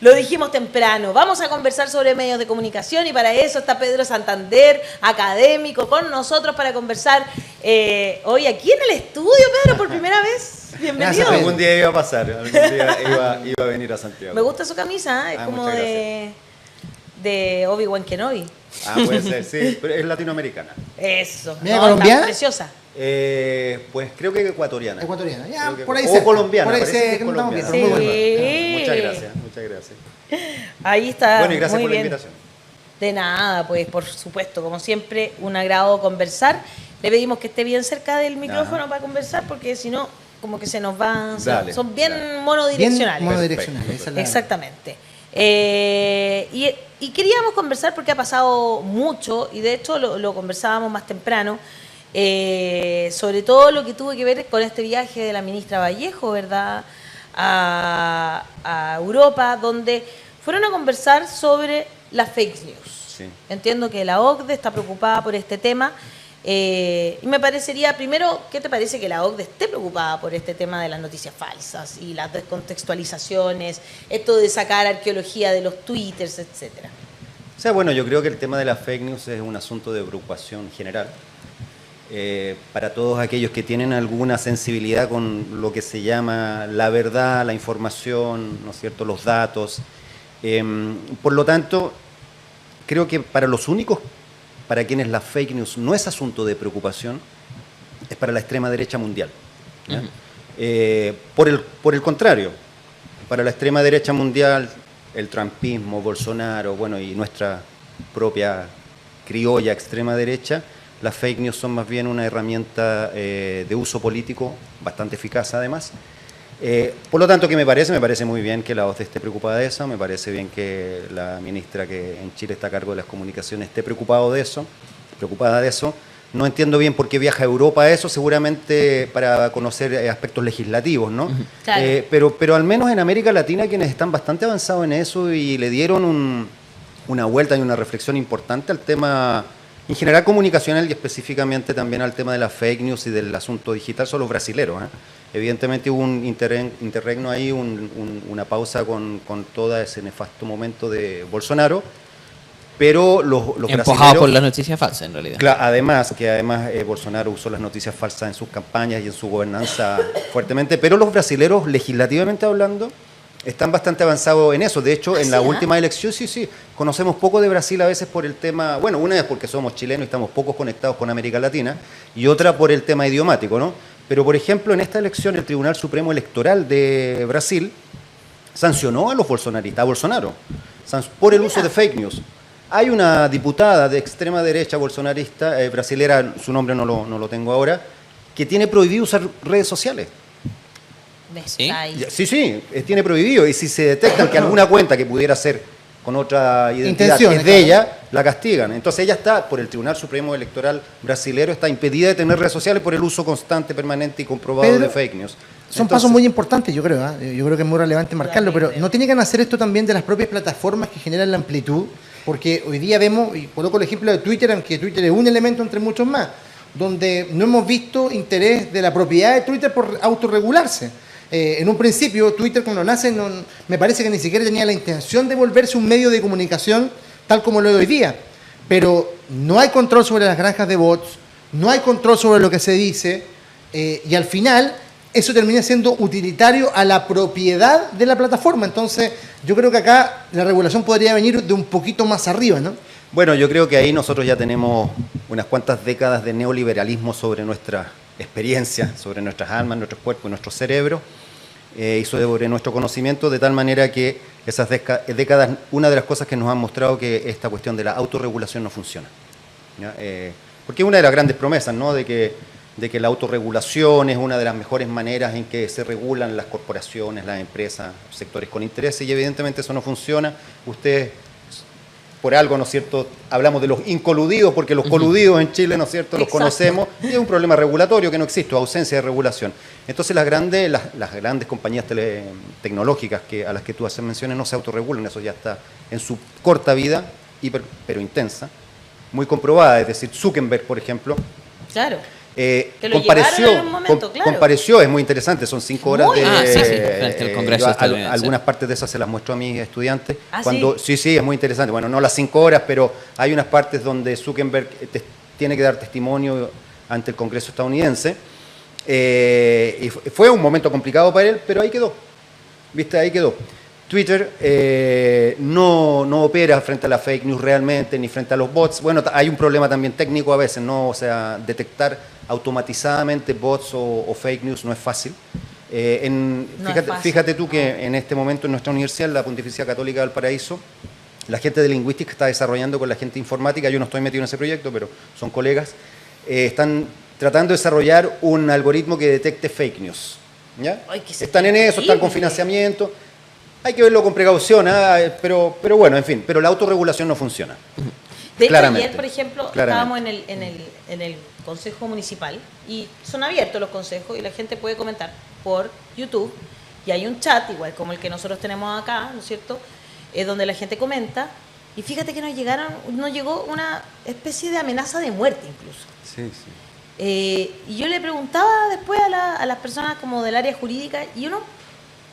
Lo dijimos temprano, vamos a conversar sobre medios de comunicación y para eso está Pedro Santander, académico, con nosotros para conversar hoy aquí en el estudio, Pedro, por primera vez. Bienvenido. Algún día iba a pasar, algún día iba a venir a Santiago. Me gusta su camisa, es como de Obi-Wan Kenobi. Puede ser, sí, pero es latinoamericana. Eso. ¿Mira, colombiana? Preciosa. Pues creo que ecuatoriana. Ecuatoriana, ya, Que, por ahí o colombiana, por ahí parece que es colombiana. colombiana. Sí. Muy bueno. Muchas gracias, muchas gracias. Ahí está. Bueno, y gracias muy por bien. la invitación. De nada, pues por supuesto, como siempre, un agrado conversar. Le pedimos que esté bien cerca del micrófono para conversar, porque si no, como que se nos va. Dale, son bien dale. monodireccionales. Bien monodireccionales, Perfecto, esa es la- Exactamente. Y queríamos conversar porque ha pasado mucho, y de hecho lo conversábamos más temprano, sobre todo lo que tuvo que ver con este viaje de la ministra Vallejo, ¿verdad?, a Europa, donde fueron a conversar sobre las fake news. Sí. Entiendo que la OCDE está preocupada por este tema. Y me parecería, primero, ¿qué te parece que la OCDE esté preocupada por este tema de las noticias falsas y las descontextualizaciones, esto de sacar arqueología de los twitters, etcétera? O sea, bueno, yo creo que el tema de las fake news es un asunto de preocupación general. Para todos aquellos que tienen alguna sensibilidad con lo que se llama la verdad, la información, ¿no es cierto?, los datos. Por lo tanto, creo que para los únicos para quienes la fake news no es asunto de preocupación, es para la extrema derecha mundial. ¿Ya? Por el contrario, para la extrema derecha mundial, el trumpismo, Bolsonaro, bueno, y nuestra propia criolla extrema derecha, las fake news son más bien una herramienta de uso político bastante eficaz además. Por lo tanto, ¿qué me parece? Me parece muy bien que la OCDE esté preocupada de eso, me parece bien que la ministra que en Chile está a cargo de las comunicaciones esté preocupada de eso. No entiendo bien por qué viaja a Europa a eso, seguramente para conocer aspectos legislativos, ¿no? Claro. Pero al menos en América Latina quienes están bastante avanzados en eso y le dieron una vuelta y una reflexión importante al tema en general comunicacional y específicamente también al tema de las fake news y del asunto digital son los brasileros, ¿eh? Evidentemente hubo un interregno ahí, una pausa con todo ese nefasto momento de Bolsonaro, pero los Empujado brasileros, por las noticias falsas, en realidad. además Bolsonaro usó las noticias falsas en sus campañas y en su gobernanza fuertemente, pero los brasileros, legislativamente hablando, están bastante avanzados en eso. De hecho, en la última elección, sí, conocemos poco de Brasil a veces por el tema, bueno, una es porque somos chilenos y estamos poco conectados con América Latina, y otra por el tema idiomático, ¿no? Pero, por ejemplo, en esta elección el Tribunal Supremo Electoral de Brasil sancionó a los bolsonaristas, a Bolsonaro, por el uso de fake news. Hay una diputada de extrema derecha bolsonarista, brasilera, su nombre no lo tengo ahora, que tiene prohibido usar redes sociales. ¿Sí? Sí, tiene prohibido. Y si se detectan que alguna cuenta que pudiera ser con otra identidad Intenciones, es de claro. ella, la castigan. Entonces ella está, por el Tribunal Supremo Electoral brasilero, está impedida de tener redes sociales por el uso constante, permanente y comprobado Pedro, de fake news. Son Entonces, pasos muy importantes, yo creo. Yo creo que es muy relevante marcarlo, pero ¿no tiene que nacer esto también de las propias plataformas que generan la amplitud? Porque hoy día vemos, y coloco el ejemplo de Twitter, aunque Twitter es un elemento entre muchos más, donde no hemos visto interés de la propiedad de Twitter por autorregularse. En un principio, Twitter cuando nace, me parece que ni siquiera tenía la intención de volverse un medio de comunicación tal como lo es hoy día. Pero no hay control sobre las granjas de bots, no hay control sobre lo que se dice, y al final eso termina siendo utilitario a la propiedad de la plataforma. Entonces, yo creo que acá la regulación podría venir de un poquito más arriba, ¿no? Bueno, yo creo que ahí nosotros ya tenemos unas cuantas décadas de neoliberalismo sobre nuestra experiencia, sobre nuestras almas, nuestros cuerpos, nuestro cerebro, y sobre nuestro conocimiento, de tal manera que esas décadas, una de las cosas que nos han mostrado que esta cuestión de la autorregulación no funciona, ¿ya? Porque es una de las grandes promesas, ¿no?, de que la autorregulación es una de las mejores maneras en que se regulan las corporaciones, las empresas, sectores con intereses, y evidentemente eso no funciona. Ustedes, por algo, ¿no es cierto?, hablamos de los incoludidos, porque los coludidos en Chile, ¿no es cierto?, los conocemos, y es un problema regulatorio que no existe, ausencia de regulación. Entonces las grandes compañías tecnológicas a las que tú haces menciones no se autorregulan, eso ya está en su corta vida, pero intensa, muy comprobada. Es decir, Zuckerberg, por ejemplo, Claro. lo llevaron en un momento, claro. compareció, es muy interesante, son 5 horas Muy. de... Sí, frente al Congreso estadounidense. Algunas partes de esas se las muestro a mis estudiantes. ¿Sí? Sí, es muy interesante. Bueno, no las 5 horas, pero hay unas partes donde Zuckerberg tiene que dar testimonio ante el Congreso estadounidense. Y fue un momento complicado para él, pero ahí quedó. ¿Viste? Ahí quedó. Twitter no opera frente a la fake news realmente, ni frente a los bots. Bueno, hay un problema también técnico a veces, ¿no? O sea, detectar automatizadamente bots o fake news no es fácil. Fíjate tú que en este momento en nuestra universidad, la Pontificia Católica del Paraíso, la gente de lingüística está desarrollando con la gente de informática, yo no estoy metido en ese proyecto, pero son colegas, están tratando de desarrollar un algoritmo que detecte fake news. ¿Ya? Ay, están en eso, están con financiamiento. Hay que verlo con precaución, pero bueno, en fin, pero la autorregulación no funciona. De hecho, claramente, ayer, por ejemplo, estábamos en el Consejo Municipal y son abiertos los consejos y la gente puede comentar por YouTube y hay un chat, igual como el que nosotros tenemos acá, ¿no es cierto?, donde la gente comenta y fíjate que nos llegó una especie de amenaza de muerte incluso. Sí, sí. Y yo le preguntaba después a las personas como del área jurídica y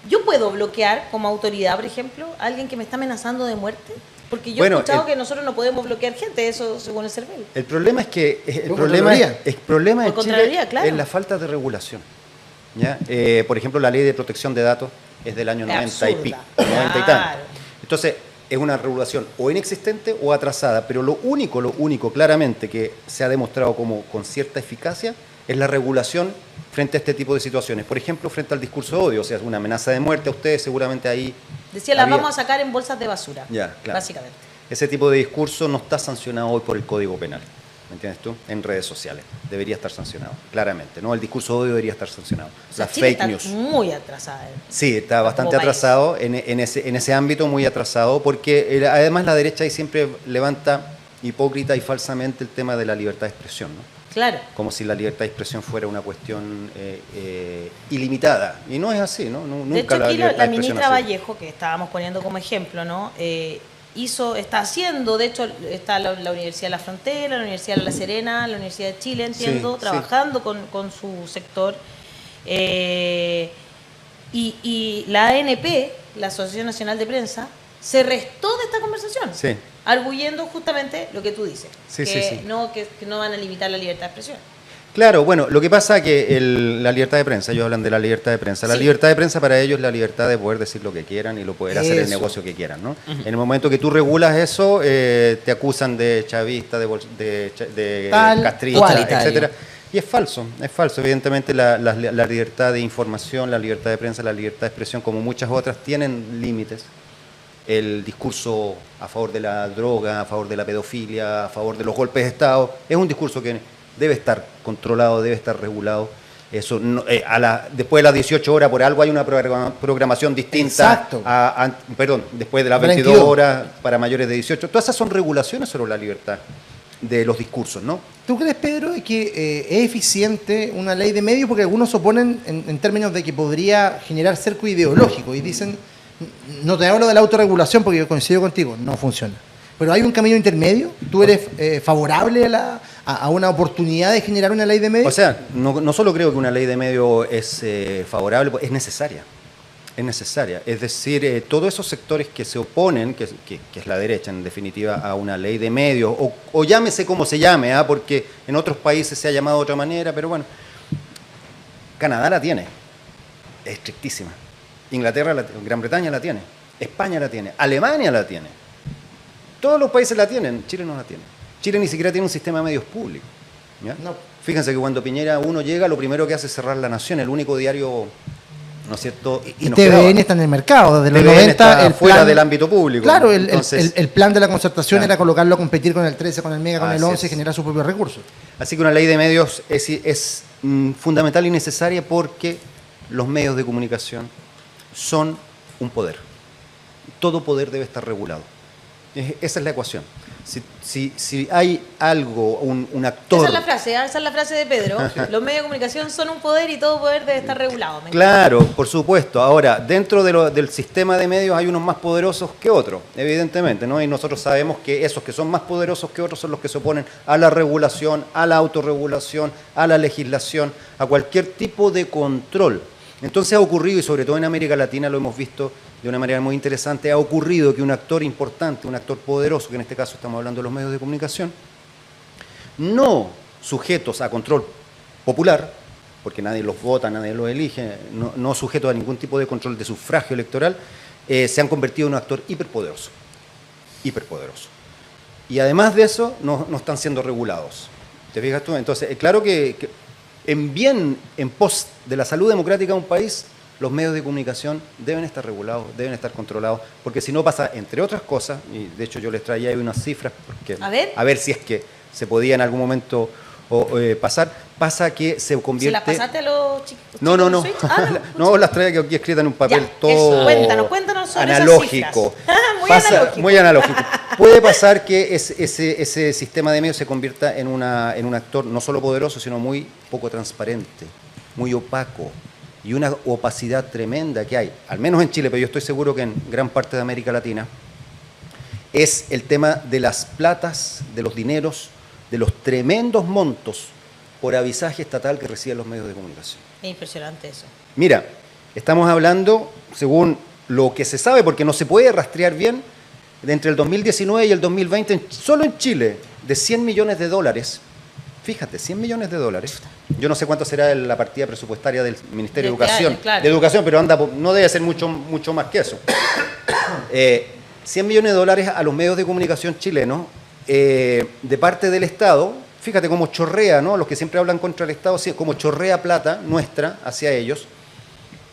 yo puedo bloquear como autoridad, por ejemplo, a alguien que me está amenazando de muerte, porque yo he escuchado que nosotros no podemos bloquear gente, eso según el CERVEL. El problema es que el problema de Chile es la falta de regulación. ¿Ya? Por ejemplo, la ley de protección de datos es del año 90 y pico, 90 y tanto. Entonces, es una regulación o inexistente o atrasada, pero lo único claramente que se ha demostrado como con cierta eficacia es la regulación frente a este tipo de situaciones. Por ejemplo, frente al discurso de odio, o sea, una amenaza de muerte, a ustedes seguramente ahí... Decía, las vamos a sacar en bolsas de basura, ya, claro. Básicamente. Ese tipo de discurso no está sancionado hoy por el Código Penal, ¿me entiendes tú? En redes sociales. Debería estar sancionado, claramente. ¿No? El discurso de odio debería estar sancionado. O sea, las Chile fake está news. muy atrasada. Sí, está bastante atrasado en ese ámbito, muy atrasado, porque además la derecha ahí siempre levanta hipócrita y falsamente el tema de la libertad de expresión, ¿no? Claro. Como si la libertad de expresión fuera una cuestión ilimitada. Y no es así, ¿no? Nunca. De hecho, aquí la ministra así. Vallejo, que estábamos poniendo como ejemplo, ¿no? Está haciendo, de hecho, está la Universidad de la Frontera, la Universidad de La Serena, la Universidad de Chile, entiendo, sí, trabajando con su sector. Y la ANP, la Asociación Nacional de Prensa, se restó de esta conversación. Sí. Arguyendo justamente lo que tú dices, Sí, que no van a limitar la libertad de expresión. Claro, bueno, lo que pasa es que la libertad de prensa, ellos hablan de la libertad de prensa. La libertad de prensa para ellos es la libertad de poder decir lo que quieran y lo poder hacer el negocio que quieran, ¿no? En el momento que tú regulas eso, te acusan de chavista, de castrista, etcétera. Y es falso. Evidentemente la libertad de información, la libertad de prensa, la libertad de expresión, como muchas otras, tienen límites. El discurso a favor de la droga, a favor de la pedofilia, a favor de los golpes de Estado, es un discurso que debe estar controlado, debe estar regulado. Eso después de las 18 horas, por algo hay una programación distinta. Perdón, después de las 22 horas para mayores de 18. Todas esas son regulaciones sobre la libertad de los discursos, ¿no? ¿Tú crees, Pedro, que es eficiente una ley de medios? Porque algunos oponen en términos de que podría generar cerco ideológico y dicen, no te hablo de la autorregulación porque yo coincido contigo, no funciona. Pero hay un camino intermedio. ¿Tú eres favorable a una oportunidad de generar una ley de medios? O sea, no solo creo que una ley de medios es favorable, es necesaria. Es necesaria. Es decir, todos esos sectores que se oponen, que es la derecha en definitiva, a una ley de medios, o llámese como se llame, porque en otros países se ha llamado de otra manera, pero bueno, Canadá la tiene, es estrictísima. Inglaterra, Gran Bretaña la tiene, España la tiene, Alemania la tiene. Todos los países la tienen, Chile no la tiene. Chile ni siquiera tiene un sistema de medios públicos. ¿Ya? No. Fíjense que cuando Piñera llega, lo primero que hace es cerrar La Nación, el único diario, ¿no es cierto? Y TVN está en el mercado, desde los 90. Fuera del ámbito público. Claro, el plan de la concertación era colocarlo a competir con el 13, con el Mega, con el 11 y generar sus propios recursos. Así que una ley de medios es fundamental y necesaria porque los medios de comunicación son un poder. Todo poder debe estar regulado. Esa es la ecuación. Si hay algo, un actor... Esa es la frase de Pedro. Los medios de comunicación son un poder y todo poder debe estar regulado. Claro, por supuesto. Ahora, dentro del sistema de medios hay unos más poderosos que otros, evidentemente, ¿no? Y nosotros sabemos que esos que son más poderosos que otros son los que se oponen a la regulación, a la autorregulación, a la legislación, a cualquier tipo de control. Entonces ha ocurrido, y sobre todo en América Latina lo hemos visto de una manera muy interesante, ha ocurrido que un actor importante, un actor poderoso, que en este caso estamos hablando de los medios de comunicación, no sujetos a control popular, porque nadie los vota, nadie los elige, no sujetos a ningún tipo de control de sufragio electoral, se han convertido en un actor hiperpoderoso. Y además de eso, no están siendo regulados. ¿Te fijas tú? Entonces, claro que en pos de la salud democrática de un país, los medios de comunicación deben estar regulados, deben estar controlados, porque si no pasa, entre otras cosas, y de hecho yo les traía ahí unas cifras, porque, a ver si es que se podía en algún momento pasa que se convierte... ¿Se las pasaste a los chiquitos? No. No, las traía aquí escritas en un papel todo cuéntanos sobre analógico. Muy analógico. Puede pasar que ese sistema de medios se convierta en un actor no solo poderoso, sino muy poco transparente, muy opaco, y una opacidad tremenda que hay, al menos en Chile, pero yo estoy seguro que en gran parte de América Latina, es el tema de las platas, de los dineros, de los tremendos montos por avisaje estatal que reciben los medios de comunicación. Es impresionante eso. Mira, estamos hablando, según lo que se sabe, porque no se puede rastrear bien, de entre el 2019 y el 2020, solo en Chile, de 100 millones de dólares. Fíjate, 100 millones de dólares. Yo no sé cuánto será la partida presupuestaria del Ministerio de Educación, claro. De Educación, pero no debe ser mucho más que eso. 100 millones de dólares a los medios de comunicación chilenos de parte del Estado. Fíjate cómo chorrea, ¿no? Los que siempre hablan contra el Estado, cómo chorrea plata nuestra hacia ellos.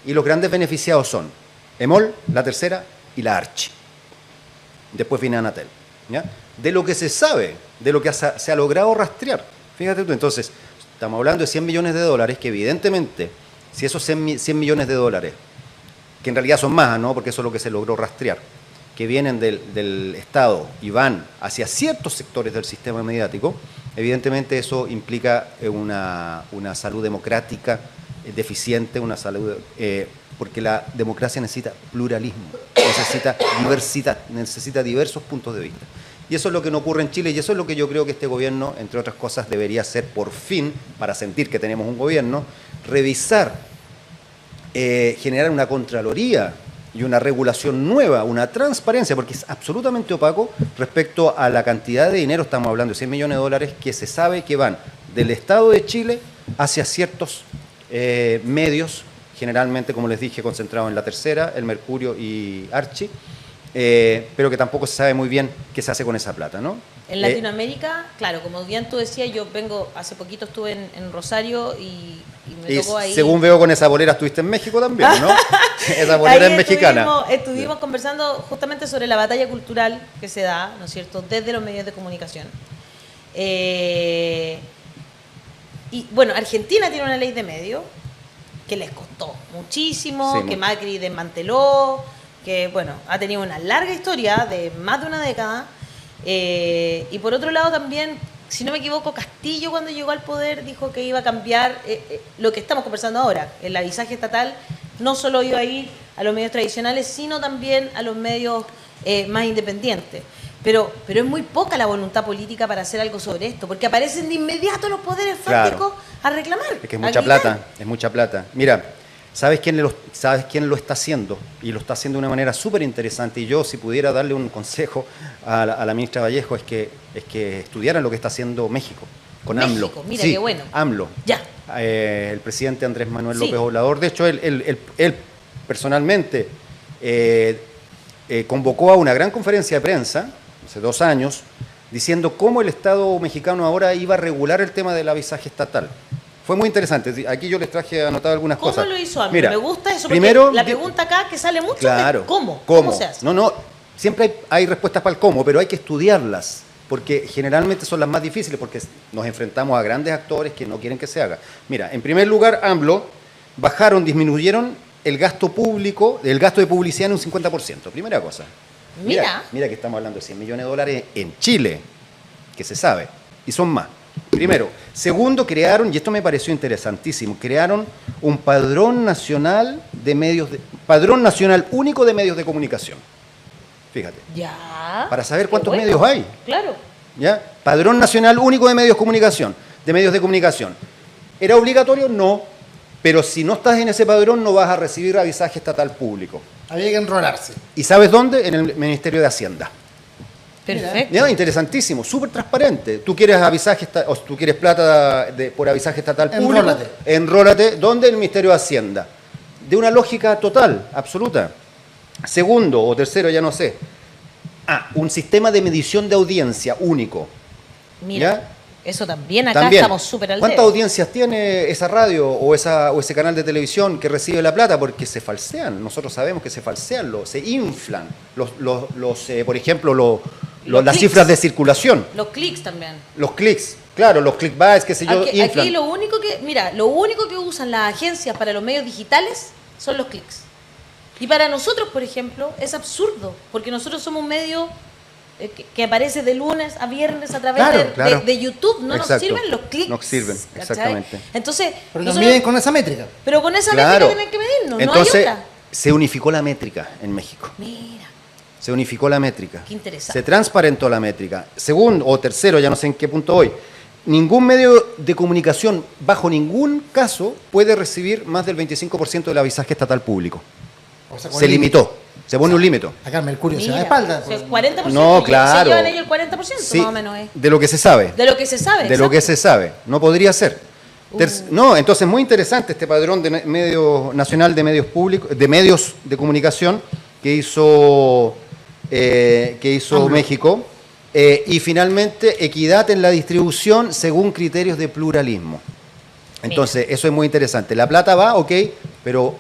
Y los grandes beneficiados son EMOL, La Tercera y la Archi. Después viene Anatel. ¿Ya? De lo que se sabe, de lo que se ha logrado rastrear. Fíjate tú, entonces, estamos hablando de 100 millones de dólares, que evidentemente, si esos 100 millones de dólares, que en realidad son más, ¿no? Porque eso es lo que se logró rastrear, que vienen del Estado y van hacia ciertos sectores del sistema mediático, evidentemente eso implica una salud democrática deficiente, una salud... porque la democracia necesita pluralismo, necesita diversidad, necesita diversos puntos de vista. Y eso es lo que no ocurre en Chile, y eso es lo que yo creo que este gobierno, entre otras cosas, debería hacer por fin, para sentir que tenemos un gobierno, revisar, generar una contraloría y una regulación nueva, una transparencia, porque es absolutamente opaco respecto a la cantidad de dinero, estamos hablando de 100 millones de dólares, que se sabe que van del Estado de Chile hacia ciertos medios, generalmente, como les dije, concentrados en La Tercera, El Mercurio y Archi, pero que tampoco se sabe muy bien qué se hace con esa plata, ¿no? En Latinoamérica, claro, como bien tú decías, yo hace poquito estuve en Rosario y me tocó ahí... Según veo con esa bolera estuviste en México también, ¿no? Esa bolera es mexicana. Estuvimos conversando justamente sobre la batalla cultural que se da, ¿no es cierto?, desde los medios de comunicación. Y bueno, Argentina tiene una ley de medios que les costó muchísimo, sí, que Macri desmanteló, que bueno, ha tenido una larga historia de más de una década. Y por otro lado también, si no me equivoco, Castillo cuando llegó al poder dijo que iba a cambiar lo que estamos conversando ahora, el avisaje estatal no solo iba a ir a los medios tradicionales, sino también a los medios más independientes. Pero es muy poca la voluntad política para hacer algo sobre esto, porque aparecen de inmediato los poderes fácticos a reclamar. Es que es mucha plata, es mucha plata. Mira, ¿sabes quién lo está haciendo? Y lo está haciendo de una manera súper interesante. Y yo, si pudiera darle un consejo a la ministra Vallejo, es que estudiaran lo que está haciendo México, con AMLO. Mira, sí, qué bueno. AMLO. Ya. El presidente Andrés Manuel López Obrador. De hecho, él personalmente convocó a una gran conferencia de prensa, hace 2 años, diciendo cómo el Estado mexicano ahora iba a regular el tema del avisaje estatal. Fue muy interesante. Aquí yo les traje anotado algunas cosas. ¿Cómo lo hizo? Mira, me gusta eso, porque primero, la pregunta acá que sale mucho claro, es ¿cómo se hace? No, siempre hay respuestas para el cómo, pero hay que estudiarlas, porque generalmente son las más difíciles, porque nos enfrentamos a grandes actores que no quieren que se haga. Mira, en primer lugar, AMLO disminuyeron el gasto público, el gasto de publicidad en un 50%, primera cosa. Mira. Mira que estamos hablando de 100 millones de dólares en Chile, que se sabe, y son más. Primero. Segundo, crearon, y esto me pareció interesantísimo, crearon un padrón nacional padrón nacional único de medios de comunicación. Fíjate. Ya. Para saber cuántos medios hay. Claro. ¿Ya? Padrón nacional único de medios de comunicación. ¿Era obligatorio? No. Pero si no estás en ese padrón, no vas a recibir avisaje estatal público. Había que enrolarse. ¿Y sabes dónde? En el Ministerio de Hacienda. Perfecto. ¿Ya? Interesantísimo, súper transparente. Tú quieres avisaje o tú quieres plata por avisaje estatal público. Enrólate. ¿Dónde? En el Ministerio de Hacienda. De una lógica total, absoluta. Segundo o tercero, ya no sé. Un sistema de medición de audiencia único. Mira, ¿ya? eso también acá estamos súper al ¿Cuántas dedo. audiencias tiene esa radio o ese canal de televisión que recibe la plata? Porque se falsean. Nosotros sabemos que se falsean, se inflan. Por ejemplo, las cifras de circulación. Los clics también. Los clics. Claro, los clickbaits, qué sé yo, inflan. Aquí lo único que usan las agencias para los medios digitales son los clics. Y para nosotros, por ejemplo, es absurdo, porque nosotros somos un medio que aparece de lunes a viernes a través de YouTube. No nos sirven los clics. No sirven, exactamente. Entonces, pero nos miden con esa métrica. Pero con esa métrica tienen que medirnos, entonces, no hay otra. Se unificó la métrica en México. Mira. Se unificó la métrica. Qué interesante. Se transparentó la métrica. Segundo o tercero, ya no sé en qué punto voy. Ningún medio de comunicación, bajo ningún caso, puede recibir más del 25% del avisaje estatal público. O sea, se limitó. Se pone un límite. Acá Mercurio se da de espalda. 40%. No, claro. Se llevan ellos el 40%, sí, más o menos. De lo que se sabe. De lo que se sabe. De lo que se sabe. No podría ser. No, entonces muy interesante este padrón de nacional de medios públicos, de medios de comunicación que hizo México. Y finalmente, equidad en la distribución según criterios de pluralismo. Entonces, eso es muy interesante. La plata va, ok, pero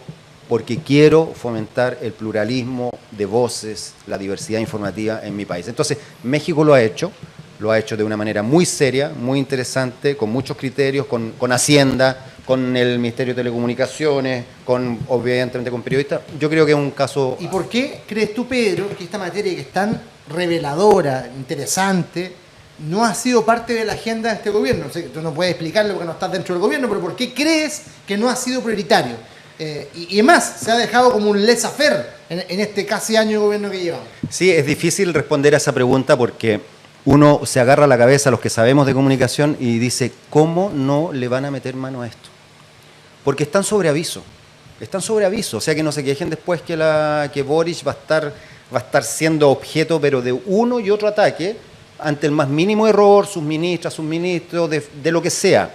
porque quiero fomentar el pluralismo de voces, la diversidad informativa en mi país. Entonces, México lo ha hecho de una manera muy seria, muy interesante, con muchos criterios, con Hacienda, con el Ministerio de Telecomunicaciones, obviamente con periodistas. Yo creo que es un caso... ¿Y por qué crees tú, Pedro, que esta materia que es tan reveladora, interesante, no ha sido parte de la agenda de este gobierno? O sea, tú no puedes explicarlo porque no estás dentro del gobierno, pero ¿por qué crees que no ha sido prioritario? Y además, se ha dejado como un laissez-faire en este casi año de gobierno que llevamos. Sí, es difícil responder a esa pregunta porque uno se agarra a la cabeza, los que sabemos de comunicación, y dice, ¿cómo no le van a meter mano a esto? Porque están sobre aviso. O sea, que no se quejen después que Boric va a estar siendo objeto, pero de uno y otro ataque, ante el más mínimo error, sus ministras, sus ministros, de lo que sea,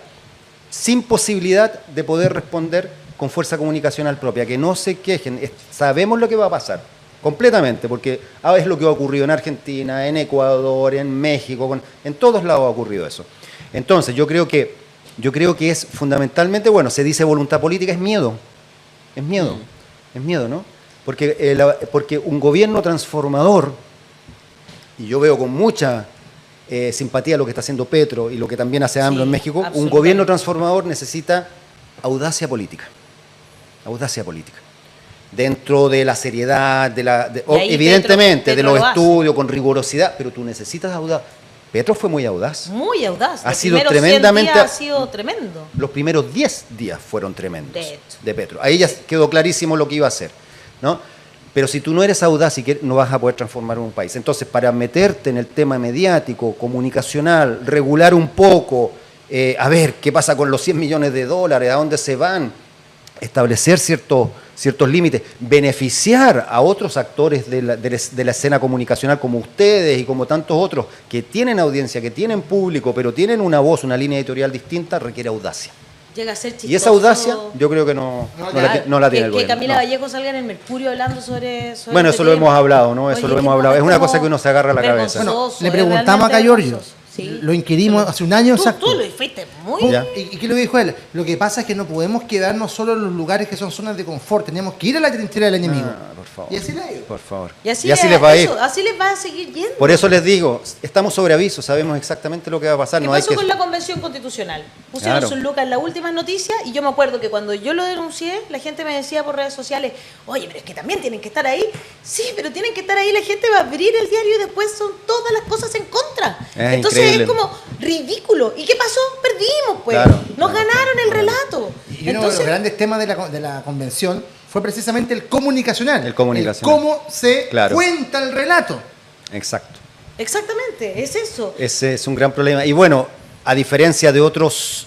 sin posibilidad de poder responder con fuerza comunicacional propia, que no se quejen, sabemos lo que va a pasar, completamente, porque es lo que ha ocurrido en Argentina, en Ecuador, en México, en todos lados ha ocurrido eso. Entonces, yo creo que es fundamentalmente, se dice voluntad política, es miedo, ¿no? Porque un gobierno transformador, y yo veo con mucha simpatía lo que está haciendo Petro y lo que también hace AMLO en México, un gobierno transformador necesita audacia política. Dentro de la seriedad, evidentemente, de los estudios, con rigurosidad, pero tú necesitas audacia. Petro fue muy audaz. Muy audaz. Ha sido tremendamente. Ha sido tremendo. Los primeros 10 días fueron tremendos de Petro. Ahí ya quedó clarísimo lo que iba a hacer, ¿no? Pero si tú no eres audaz, no vas a poder transformar un país. Entonces, para meterte en el tema mediático, comunicacional, regular un poco, a ver qué pasa con los 100 millones de dólares, a dónde se van, establecer ciertos límites, beneficiar a otros actores de la escena comunicacional como ustedes y como tantos otros que tienen audiencia, que tienen público, pero tienen una voz, una línea editorial distinta, requiere audacia. Llega a ser chistoso. Y esa audacia yo creo que no la tiene el gobierno. Que Camila Vallejo salga en el Mercurio hablando sobre bueno, eso lo hemos hablado, ¿no? Eso lo hemos hablado. Es una cosa que uno se agarra a la cabeza. Bueno, le preguntamos acá a Giorgio. ¿Sí? Lo inquirimos hace un año exacto. Tú lo fuiste muy... ¿Y qué lo dijo él? Lo que pasa es que no podemos quedarnos solo en los lugares que son zonas de confort. Tenemos que ir a la trinchera del enemigo. Por favor. Y así le ha ido. Por favor. Y así les les va a ir. así les va a seguir yendo. Por eso les digo, estamos sobre aviso, sabemos exactamente lo que va a pasar. ¿Qué No pasó hay que... con la convención constitucional? Pusieron Claro. sus lucas en las últimas noticias y yo me acuerdo que cuando yo lo denuncié, la gente me decía por redes sociales, oye, pero es que también tienen que estar ahí. Sí, pero tienen que estar ahí, la gente va a abrir el diario y después son todas las cosas en contra. Es Entonces increíble. es como ridículo. ¿Y qué pasó? Perdimos, pues. Claro, Nos claro, ganaron el claro. relato. Y uno de los grandes temas de la convención fue precisamente el comunicacional. El comunicacional. Cómo se Claro. cuenta el relato. Exacto. Exactamente, es eso. Ese es un gran problema. Y bueno, a diferencia de otros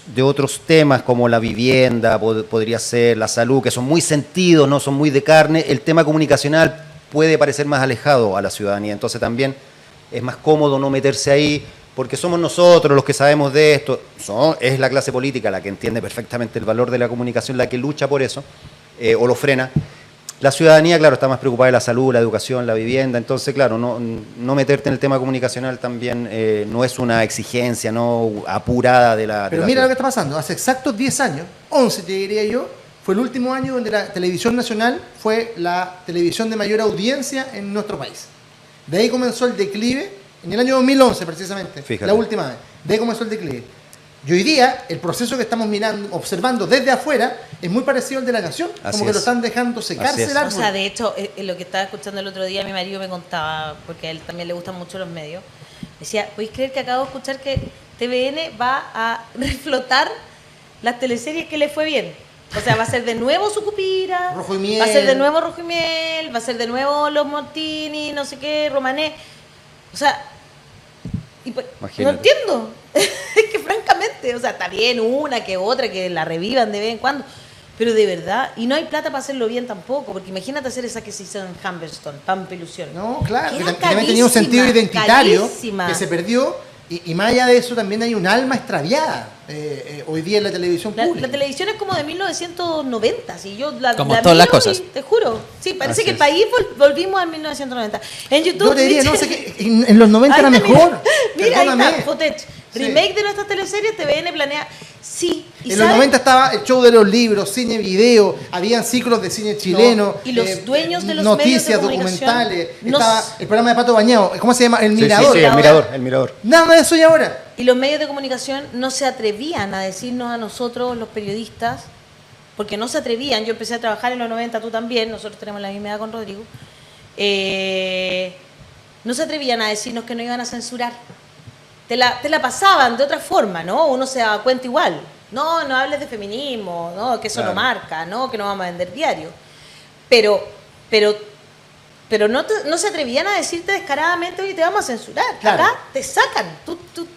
temas como la vivienda, podría ser la salud, que son muy sentidos, no son muy de carne, el tema comunicacional puede parecer más alejado a la ciudadanía. Entonces también es más cómodo no meterse ahí, porque somos nosotros los que sabemos de esto. Es la clase política la que entiende perfectamente el valor de la comunicación, la que lucha por eso, o lo frena. La ciudadanía, claro, está más preocupada de la salud, la educación, la vivienda. Entonces, claro, no meterte en el tema comunicacional también no es una exigencia no apurada de la... Pero mira lo que está pasando. Hace exactos 10 años, 11 te diría yo, fue el último año donde la televisión nacional fue la televisión de mayor audiencia en nuestro país. De ahí comenzó el declive, en el año 2011 precisamente, Fíjate. la última vez. De ahí comenzó el declive. Y hoy día, el proceso que estamos mirando, observando desde afuera, es muy parecido al de la nación. Así Como que es. lo están dejando secarse Así es. el O árbol. sea, de hecho, lo que estaba escuchando el otro día, mi marido me contaba, porque a él también le gustan mucho los medios, decía, ¿podéis creer que acabo de escuchar que TVN va a reflotar las teleseries que le fue bien? O sea, va a ser de nuevo Sucupira, Rojo y Miel. va a ser de nuevo Rojo y Miel, va a ser de nuevo Los Montini, no sé qué, Romané. O sea, y pues, no Imagínate. entiendo. Es que francamente, o sea, está bien una que otra que la revivan de vez en cuando, pero de verdad, y no hay plata para hacerlo bien tampoco, porque imagínate hacer esa que se hizo en Humberstone, Pampa Ilusión. No, claro, Que que era también tenía un sentido carísima, identitario carísima. que se perdió. Y más allá de eso, también hay un alma extraviada hoy día en la televisión pública. La televisión es como de 1990, si yo la Como la todas las miro cosas. y te juro. Sí, parece Así que el es. país volvimos a 1990. En YouTube. Yo te diría, no Michelle- sé qué, en los 90 era Ahí está, mejor. Mira, ahí Perdóname. está, Footage. Sí. Remake de nuestras teleseries, TVN planea. Sí. ¿Y En los saben? 90 estaba el show de los libros, cine video, habían ciclos de cine chileno. y los dueños de los noticias, medios de comunicación documentales. no Estaba s- el programa de Pato Bañado. ¿Cómo se llama? El Sí, Mirador. sí, sí, el mirador. Nada de eso y ahora. Y los medios de comunicación no se atrevían a decirnos a nosotros, los periodistas, porque no se atrevían. Yo empecé a trabajar en los 90, tú también, nosotros tenemos la misma edad con Rodrigo. No se atrevían a decirnos que no iban a censurar. Te la pasaban de otra forma, ¿no? Uno se daba cuenta igual. No hables de feminismo, no, que eso Claro. no marca, no, que no vamos a vender diario. Pero no se atrevían a decirte descaradamente, oye, te vamos a censurar. Claro. Acá te sacan.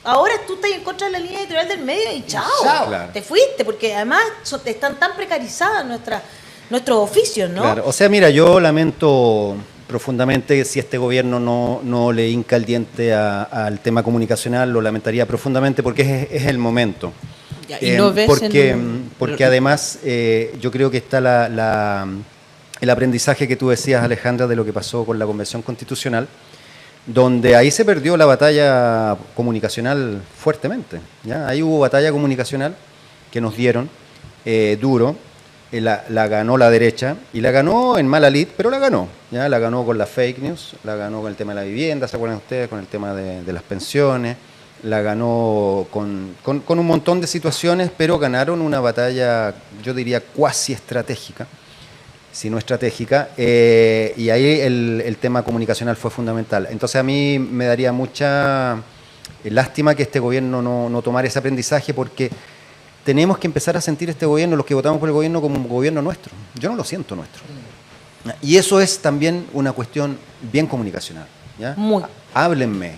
Ahora tú estás en contra de la línea editorial del medio y chao. chao. Claro. Te fuiste, porque además están tan precarizadas nuestros oficios, ¿no? Claro. O sea, mira, yo lamento profundamente si este gobierno no le hinca el diente al tema comunicacional, lo lamentaría profundamente porque es el momento. Ya, y no ves porque además yo creo que está el aprendizaje que tú decías, Alejandra, de lo que pasó con la Convención Constitucional, donde ahí se perdió la batalla comunicacional fuertemente. ¿Ya? Ahí hubo batalla comunicacional que nos dieron duro. La ganó la derecha y la ganó en mala lid, pero la ganó. ¿Ya? La ganó con las fake news, la ganó con el tema de la vivienda, ¿se acuerdan ustedes? Con el tema de las pensiones, la ganó con un montón de situaciones, pero ganaron una batalla, yo diría, cuasi estratégica, si no estratégica, y ahí el tema comunicacional fue fundamental. Entonces a mí me daría mucha lástima que este gobierno no tomara ese aprendizaje, porque tenemos que empezar a sentir este gobierno, los que votamos por el gobierno, como un gobierno nuestro. Yo no lo siento nuestro. Y eso es también una cuestión bien comunicacional. ¿Ya? Muy. Háblenme.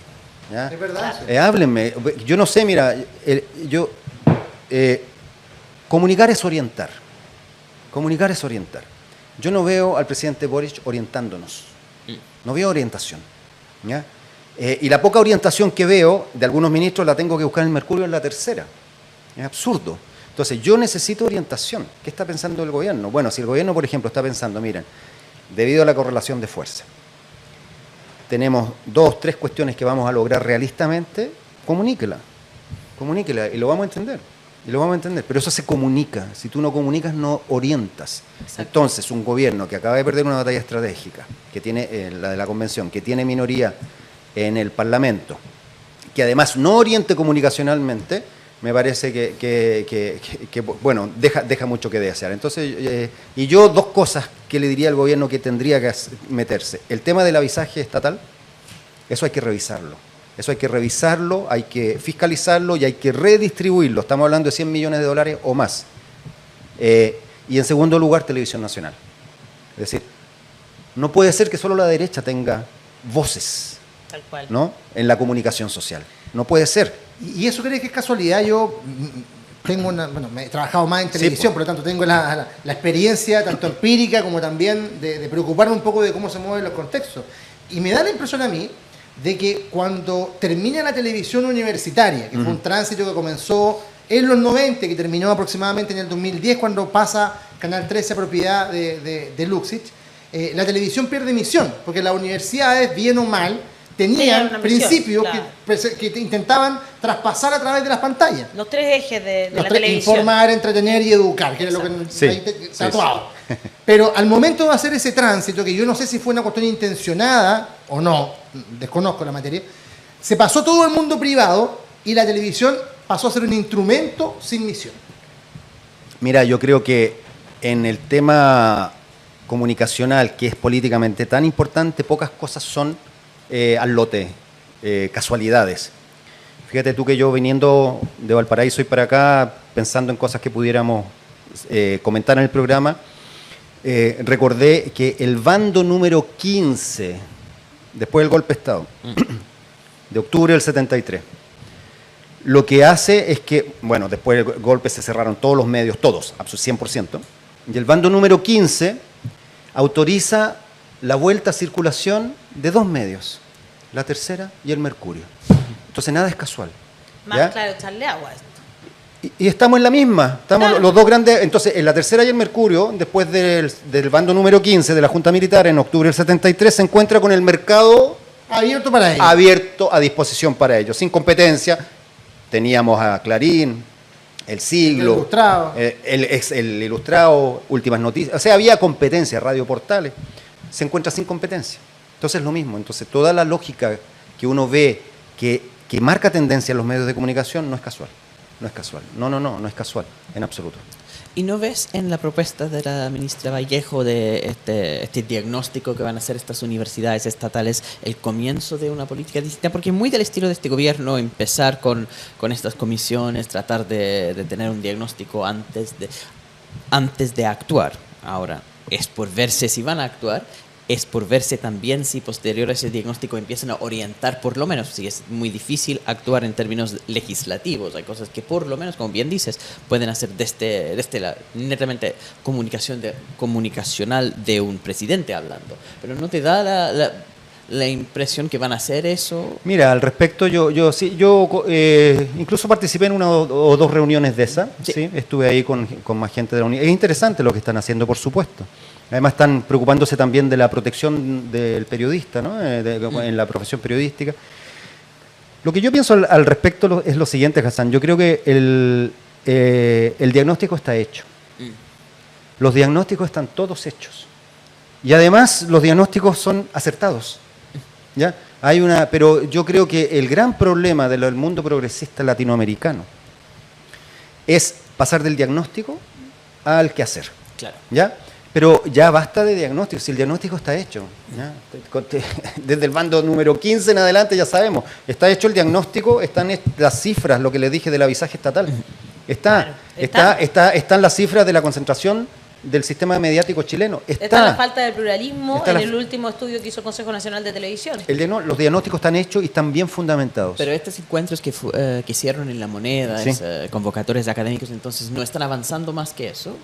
¿Ya? Es verdad. Háblenme. Yo no sé, mira, comunicar es orientar. Comunicar es orientar. Yo no veo al presidente Boric orientándonos. No veo orientación. ¿Ya? Y la poca orientación que veo de algunos ministros la tengo que buscar en el Mercurio en la Tercera. Es absurdo. Entonces, yo necesito orientación. ¿Qué está pensando el gobierno? Bueno, si el gobierno, por ejemplo, está pensando, miren, debido a la correlación de fuerza, tenemos 2, 3 cuestiones que vamos a lograr realistamente, comuníquela. comuníquela y lo vamos a entender. Y lo vamos a entender, pero eso se comunica. Si tú no comunicas, no orientas. Exacto. Entonces, un gobierno que acaba de perder una batalla estratégica, que tiene la de la convención, que tiene minoría en el Parlamento, que además no oriente comunicacionalmente, me parece que bueno, deja mucho que desear. Entonces, y yo dos cosas que le diría al gobierno que tendría que meterse. El tema del avisaje estatal, eso hay que revisarlo. Eso hay que revisarlo, hay que fiscalizarlo y hay que redistribuirlo. Estamos hablando de 100 millones de dólares o más. Y en segundo lugar, Televisión Nacional. Es decir, no puede ser que solo la derecha tenga voces, tal cual, ¿no?, en la comunicación social. No puede ser. ¿Y eso crees que es casualidad? Yo tengo me he trabajado más en televisión, por lo tanto tengo la experiencia tanto empírica como también de preocuparme un poco de cómo se mueven los contextos. Y me da la impresión a mí de que cuando termina la televisión universitaria, que fue un tránsito que comenzó en los 90, que terminó aproximadamente en el 2010, cuando pasa Canal 13 a propiedad de Luxich, la televisión pierde misión, porque las universidades, bien o mal, tenían principios, claro, que intentaban traspasar a través de las pantallas. Los tres ejes de la televisión. Informar, entretener y educar, que era lo que se actuaba. Pero al momento de hacer ese tránsito, que yo no sé si fue una cuestión intencionada o no, desconozco la materia, se pasó todo el mundo privado y la televisión pasó a ser un instrumento sin misión. Mira, yo creo que en el tema comunicacional, que es políticamente tan importante, pocas cosas son al lote, casualidades. Fíjate tú que yo viniendo de Valparaíso y para acá, pensando en cosas que pudiéramos comentar en el programa, recordé que el bando número 15, después del golpe de Estado, de octubre del 73, lo que hace es que, bueno, después del golpe se cerraron todos los medios, todos, 100%, y el bando número 15 autoriza la vuelta a circulación de dos medios, La Tercera y El Mercurio. Entonces nada es casual. Más ¿ya? Claro, echarle agua a esto. Y estamos en la misma, estamos claro, los dos grandes. Entonces, en La Tercera y El Mercurio, después del bando número 15 de la Junta Militar en octubre del 73, se encuentra con el mercado abierto para ellos. Abierto a disposición para ellos, sin competencia. Teníamos a Clarín, El Siglo, el Ilustrado, Últimas Noticias. O sea, había competencia, Radio Portales. Se encuentra sin competencia. Entonces, lo mismo. Entonces, toda la lógica que uno ve que marca tendencia en los medios de comunicación no es casual. No es casual. No es casual, en absoluto. ¿Y no ves en la propuesta de la ministra Vallejo de este diagnóstico que van a hacer estas universidades estatales el comienzo de una política distinta? Porque es muy del estilo de este gobierno empezar con estas comisiones, tratar de tener un diagnóstico antes de actuar. Ahora, es por verse si van a actuar, es por verse también si posterior a ese diagnóstico empiezan a orientar, por lo menos, si es muy difícil actuar en términos legislativos. Hay cosas que por lo menos, como bien dices, pueden hacer desde la netamente comunicacional de un presidente hablando. Pero ¿no te da la impresión que van a hacer eso? Mira, al respecto, yo incluso participé en una o dos reuniones de esa. Sí. Estuve ahí con más gente de la universidad. Es interesante lo que están haciendo, por supuesto. Además están preocupándose también de la protección del periodista, ¿no? En la profesión periodística. Lo que yo pienso al respecto es lo siguiente, Hassan. Yo creo que el diagnóstico está hecho. Los diagnósticos están todos hechos. Y además los diagnósticos son acertados. ¿Ya? Pero yo creo que el gran problema del mundo progresista latinoamericano es pasar del diagnóstico al quehacer. Claro. ¿Ya? Pero ya basta de diagnóstico, si el diagnóstico está hecho. ¿Ya? Desde el bando número 15 en adelante ya sabemos, está hecho el diagnóstico, están las cifras, lo que les dije del avisaje estatal. Están las cifras de la concentración del sistema mediático chileno. Está la falta de pluralismo en el último estudio que hizo el Consejo Nacional de Televisión. Los diagnósticos están hechos y están bien fundamentados. Pero estos encuentros que hicieron en La Moneda, ¿sí? Convocatorias de académicos, entonces, ¿no están avanzando más que eso?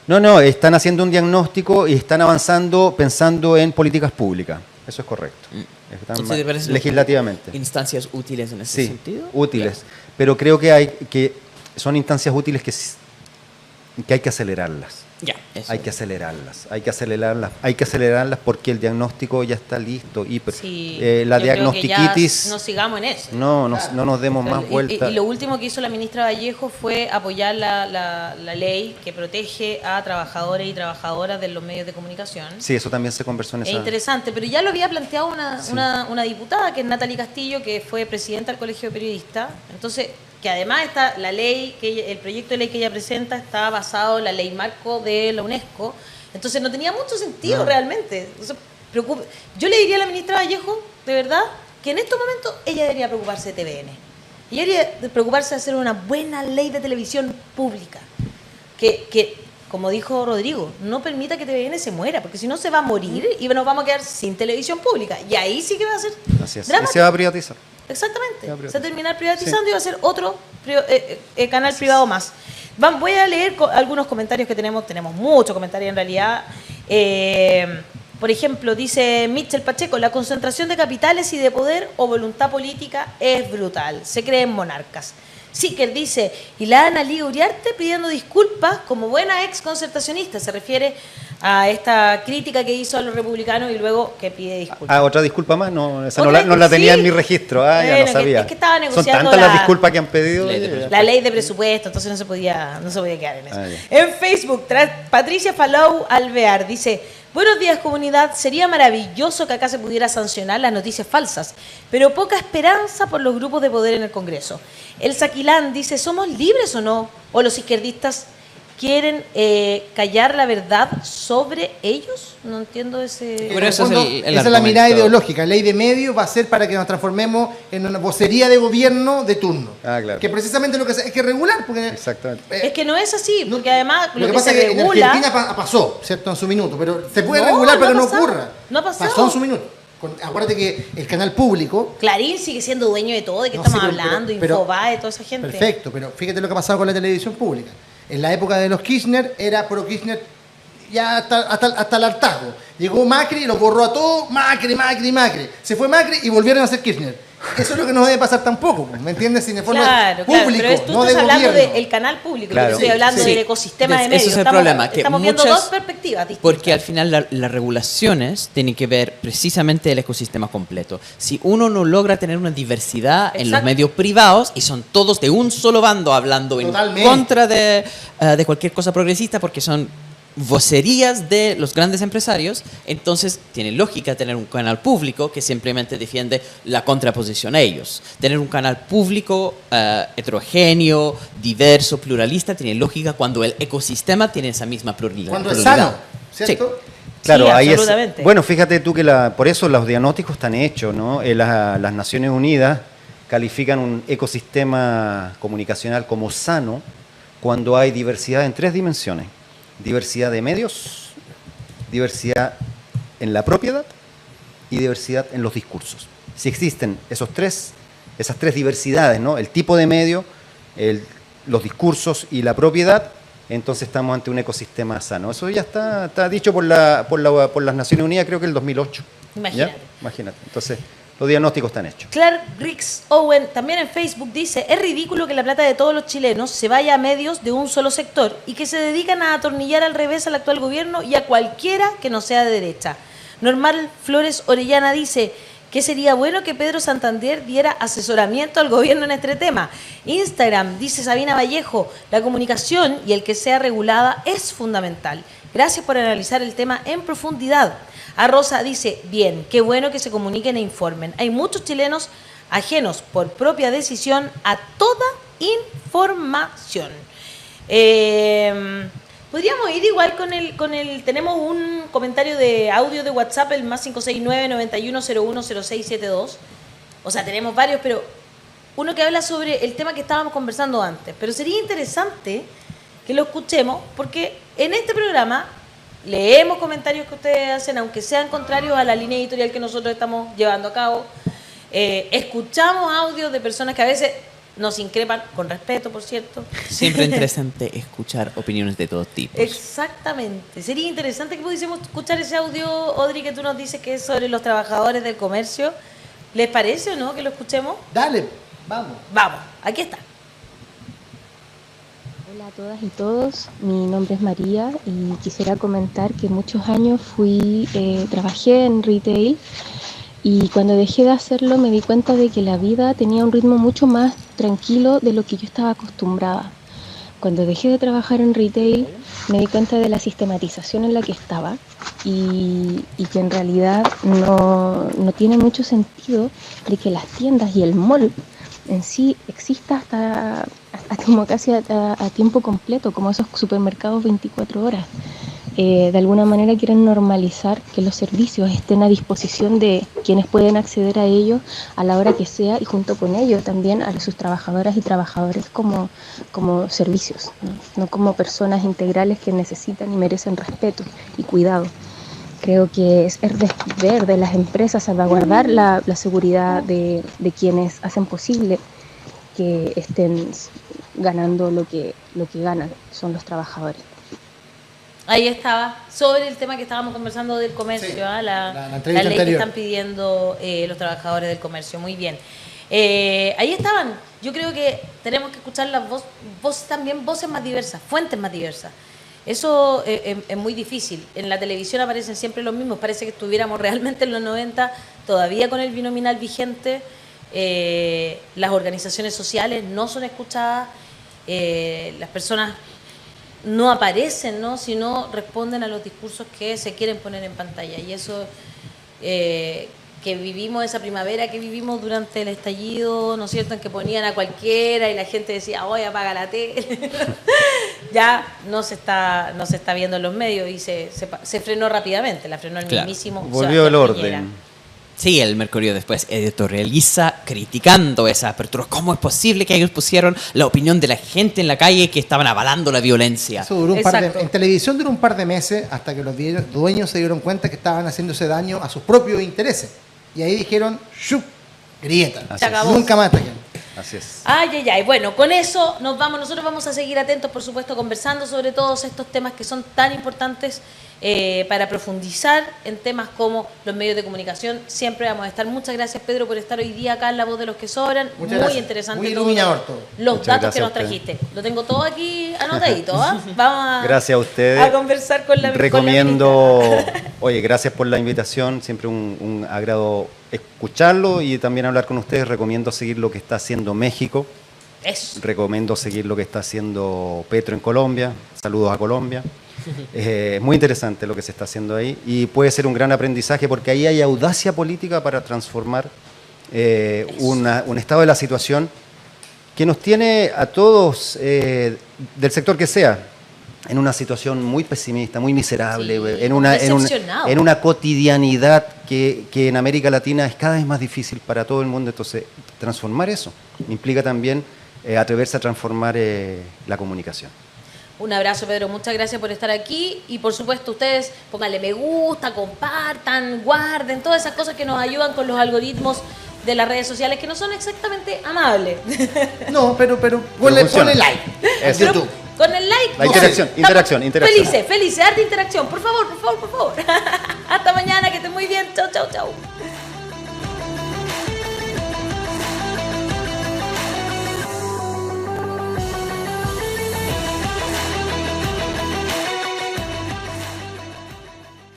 No, están haciendo un diagnóstico y están avanzando pensando en políticas públicas. Eso es correcto. Están legislativamente. ¿Instancias útiles en ese sentido? Útiles. Claro. Pero creo que son instancias útiles que hay que acelerarlas. Ya, eso. Hay que acelerarlas porque el diagnóstico ya está listo. Sí, La yo creo que diagnostiquitis, ya no sigamos en eso. no nos demos más vueltas. Y lo último que hizo la ministra Vallejo fue apoyar la ley que protege a trabajadores y trabajadoras de los medios de comunicación. Sí, eso también se conversó en Es esa... interesante, pero ya lo había planteado una diputada, que es Natalie Castillo, que fue presidenta del Colegio de Periodistas. Entonces, que además está la ley, el proyecto de ley que ella presenta está basado en la ley marco de la UNESCO. Entonces no tenía mucho sentido realmente. Entonces, yo le diría a la ministra Vallejo, de verdad, que en estos momentos ella debería preocuparse de TVN. Ella debería preocuparse de hacer una buena ley de televisión pública. Que como dijo Rodrigo, no permita que TVN se muera, porque si no se va a morir y nos vamos a quedar sin televisión pública. Y ahí sí que va a ser Así es. dramático. Y se va a privatizar. Exactamente. Se va a privatizar. Se va a terminar privatizando y va a ser otro canal privado más. Voy a leer algunos comentarios que tenemos. Tenemos muchos comentarios en realidad. Por ejemplo, dice Mitchell Pacheco, la concentración de capitales y de poder o voluntad política es brutal. Se creen monarcas. Siker dice, y la Ana Liga Uriarte pidiendo disculpas como buena ex concertacionista. Se refiere a esta crítica que hizo a los republicanos y luego que pide disculpas. Otra disculpa más, no, esa ¿Otra? no la tenía Sí. en mi registro, ya Bueno, no sabía. es que estaba Son negociando tantas las disculpas que han pedido. la ley de presupuesto, entonces no se podía quedar en eso. Ya. En Facebook, Patricia Falou Alvear dice, buenos días comunidad, sería maravilloso que acá se pudiera sancionar las noticias falsas, pero poca esperanza por los grupos de poder en el Congreso. El Saquilán dice, ¿somos libres o no? ¿O los izquierdistas quieren callar la verdad sobre ellos? No entiendo ese... Pero eso es el esa es la mirada argumento. ideológica. Ley de medios va a ser para que nos transformemos en una vocería de gobierno de turno. Claro. Que precisamente lo que es que regular. Porque, Exactamente. Es que no es así, porque además lo lo que que pasa se es que en regula... Argentina pasó, ¿cierto? En su minuto. Pero se puede No, regular no para ha que no pasado. ocurra. No ha pasado. Pasó en su minuto. Acuérdate que el canal público... Clarín sigue siendo dueño de todo, ¿de qué No, estamos sí, pero- hablando? pero- Infobae, toda esa gente. Perfecto, pero fíjate lo que ha pasado con la televisión pública. En la época de los Kirchner era pro Kirchner ya hasta el hartazgo. Llegó Macri y lo borró a todos, Macri. Se fue Macri y volvieron a ser Kirchner. Eso es lo que no debe pasar tampoco, ¿me entiendes? Si de forma Claro, público, pero tú no de estás hablando gobierno. del canal público, Claro. yo estoy hablando Sí. del ecosistema de medios. Ese es el problema, que estamos viendo muchas- dos perspectivas distintas. Porque al final las regulaciones tienen que ver precisamente el ecosistema completo. Si uno no logra tener una diversidad en los Exacto. medios privados y son todos de un solo bando hablando Totalmente. en contra de cualquier cosa progresista porque son vocerías de los grandes empresarios, entonces tiene lógica tener un canal público que simplemente defiende la contraposición a ellos. Tener un canal público heterogéneo, diverso, pluralista, tiene lógica cuando el ecosistema tiene esa misma pluralidad. Cuando es sano, ¿cierto? Claro, Sí, ahí es. absolutamente. Bueno, fíjate tú que por eso los diagnósticos están hechos, ¿no? Las Naciones Unidas califican un ecosistema comunicacional como sano cuando hay diversidad en 3 dimensiones: diversidad de medios, diversidad en la propiedad y diversidad en los discursos. Si existen esas tres diversidades, ¿no? El tipo de medio, los discursos y la propiedad, entonces estamos ante un ecosistema sano. Eso ya está dicho por las Naciones Unidas, creo que el 2008. Imagínate. ¿Ya? Imagínate. Entonces, los diagnósticos están hechos. Clark Rix Owen también en Facebook dice, es ridículo que la plata de todos los chilenos se vaya a medios de un solo sector y que se dedican a atornillar al revés al actual gobierno y a cualquiera que no sea de derecha. Normal Flores Orellana dice que sería bueno que Pedro Santander diera asesoramiento al gobierno en este tema. Instagram, dice Sabina Vallejo, la comunicación y el que sea regulada es fundamental. Gracias por analizar el tema en profundidad. A Rosa dice, bien, qué bueno que se comuniquen e informen. Hay muchos chilenos ajenos por propia decisión a toda información. Podríamos ir igual con el tenemos un comentario de audio de WhatsApp, el más 569-9101-0672. O sea, tenemos varios, pero uno que habla sobre el tema que estábamos conversando antes. Pero sería interesante que lo escuchemos, porque en este programa leemos comentarios que ustedes hacen, aunque sean contrarios a la línea editorial que nosotros estamos llevando a cabo. Escuchamos audios de personas que a veces nos increpan, con respeto, por cierto. Siempre interesante escuchar opiniones de todo tipo. Exactamente. Sería interesante que pudiésemos escuchar ese audio, Audrey, que tú nos dices que es sobre los trabajadores del comercio. ¿Les parece o no que lo escuchemos? Dale, vamos. Vamos, aquí está. Hola a todas y todos, mi nombre es María y quisiera comentar que muchos años trabajé en retail y cuando dejé de hacerlo me di cuenta de que la vida tenía un ritmo mucho más tranquilo de lo que yo estaba acostumbrada. Cuando dejé de trabajar en retail me di cuenta de la sistematización en la que estaba y que en realidad no tiene mucho sentido de que las tiendas y el mall en sí exista hasta como casi a tiempo completo, como esos supermercados 24 horas. De alguna manera quieren normalizar que los servicios estén a disposición de quienes pueden acceder a ellos a la hora que sea y junto con ellos también a sus trabajadoras y trabajadores como servicios, no como personas integrales que necesitan y merecen respeto y cuidado. Creo que es deber de las empresas salvaguardar la seguridad de quienes hacen posible que estén ganando lo que ganan, son los trabajadores. Ahí estaba, sobre el tema que estábamos conversando del comercio, Sí, la entrevista ley anterior que están pidiendo los trabajadores del comercio. Muy bien. Ahí estaban. Yo creo que tenemos que escuchar las voces también, voces más diversas, fuentes más diversas. Eso es muy difícil. En la televisión aparecen siempre los mismos. Parece que estuviéramos realmente en los 90, todavía con el binominal vigente. Las organizaciones sociales no son escuchadas. Las personas no aparecen, ¿no? Sino responden a los discursos que se quieren poner en pantalla. Y eso que vivimos, esa primavera que vivimos durante el estallido, ¿no es cierto?, en que ponían a cualquiera y la gente decía, oye, apaga la tele. Ya no se está viendo en los medios y se frenó rápidamente, la frenó el mismísimo Volvió el Sebastián orden. Piñera. Sí, el Mercurio después editorializa criticando esa apertura. ¿Cómo es posible que ellos pusieron la opinión de la gente en la calle que estaban avalando la violencia? Eso duró en televisión duró un par de meses hasta que los dueños se dieron cuenta que estaban haciéndose daño a sus propios intereses. Y ahí dijeron, ¡shup! Grieta. Se acabó. Nunca más atacan. Así es. Ay. Bueno, con eso nos vamos. Nosotros vamos a seguir atentos, por supuesto, conversando sobre todos estos temas que son tan importantes para profundizar en temas como los medios de comunicación. Siempre vamos a estar. Muchas gracias, Pedro, por estar hoy día acá en La Voz de los que Sobran. Muchas Muy gracias. interesante. Muy iluminador todo. Los Muchas datos que gracias nos a usted. trajiste. Lo tengo todo aquí anotadito. Vamos Gracias a ustedes. a conversar con la Recomiendo, oye, gracias por la invitación, siempre un agrado escucharlo y también hablar con ustedes. Recomiendo seguir lo que está haciendo México, recomiendo seguir lo que está haciendo Petro en Colombia, saludos a Colombia. Es muy interesante lo que se está haciendo ahí y puede ser un gran aprendizaje porque ahí hay audacia política para transformar un estado de la situación que nos tiene a todos, del sector que sea, en una situación muy pesimista, muy miserable, Sí, en una cotidianidad que en América Latina es cada vez más difícil para todo el mundo. Entonces, transformar eso implica también atreverse a transformar la comunicación. Un abrazo, Pedro. Muchas gracias por estar aquí. Y por supuesto, ustedes pónganle me gusta, compartan, guarden, todas esas cosas que nos ayudan con los algoritmos de las redes sociales, que no son exactamente amables. No, pero ponle like. Eso. Pero con el like. La interacción, estamos interacción. Felices, arte interacción. Por favor. Hasta mañana, que estén muy bien. Chau.